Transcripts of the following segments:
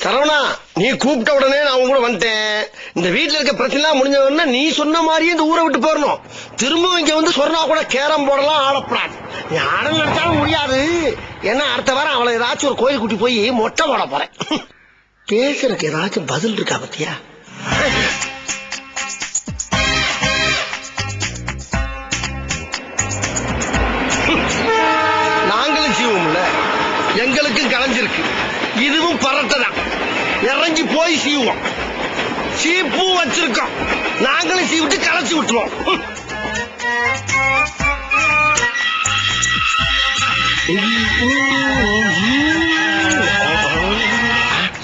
சரவணா, நீ கூப்பிட்ட உடனே நான் உங்க கூட வந்துட்டேன். இந்த வீட்டுல இருக்க பிரச்சனை முடிஞ்ச உடனே நீ சொன்ன மாதிரியே இந்த ஊரை விட்டு போறணும். திரும்ப இங்க வந்து சொன்னா கூட கேரம் போடலாம், ஆடப்படாது. நீ ஆட நினைச்சாலும் முடியாது. ஏன்னா அடுத்த வாரம் அவளை ஏதாச்சும் ஒரு கோயில் கூட்டி போய் மொட்டை போட போறேன். பேசுறதுக்கு ஏதாச்சும் பதில் இருக்கா பத்தியா? நாங்களும் சீவோம்ல, எங்களுக்கும் கலைஞ்சிருக்கு. இதுவும் பரட்டதான். இறங்கி போய் சீவோம். சீப்பு வச்சிருக்கோம், நாங்களும் சீவிட்டு கலைச்சி விட்டுருவோம்.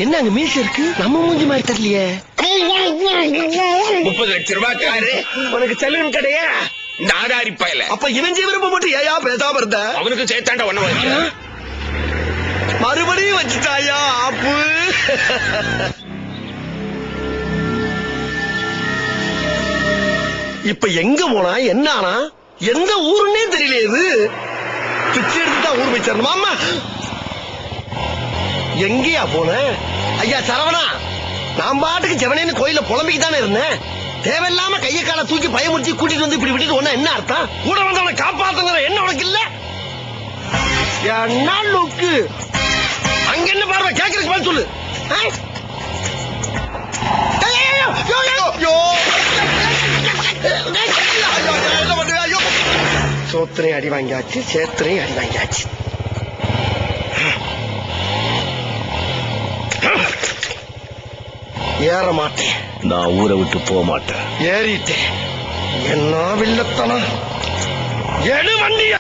என்ன அங்க மீச இருக்கு? நம்ம மூஞ்சி மாதிரி தெரியலையே. 30 லட்சம் ரூபாய் காரு உனக்கு செலவன் கடையா? இந்த ஆதாரி பயல. அப்ப இவன் விருப்பம் மட்டும் ஏயா பேசாம இருந்த? அவனுக்கு சேர்த்தாண்ட ஒண்ணு மறுபடியும் வச்சுட்டாயா ஆப்பு? இப்ப எங்க போனா என்ன ஆனா? எந்த ஊருன்னே தெரியல. இது பிச்சை எடுத்துட்டா ஊர் போய் சேரணுமா? அம்மா எங்கயா போன? ஐயா சரவணா, நான் பாட்டுக்கு செவனேன்னு கோயில புலம்பிக்கு தானே இருந்தேன். தேவையில்லாம கைய கால தூக்கி பயமுறுத்தி கூட்டிட்டு வந்து இப்படி விட்டுட்டு ஒண்ணு என்ன அர்த்தம்? கூட வந்தவனை காப்பாத்துங்கிற என்ன உனக்கு இல்ல? என்ன லுக்கு? அங்க என்ன பார்வை? கேட்கறதுக்கு பதில் சொல்லு. சோத்திரையும் அடி வாங்கியாச்சு, சேத்திரையும் அடி வாங்கியாச்சு. ஏற மாட்டேன். நான் ஊரை விட்டு போக மாட்டேன். ஏறிட்டேன். என்ன வில்லத்தனம்! எடு வண்டிய.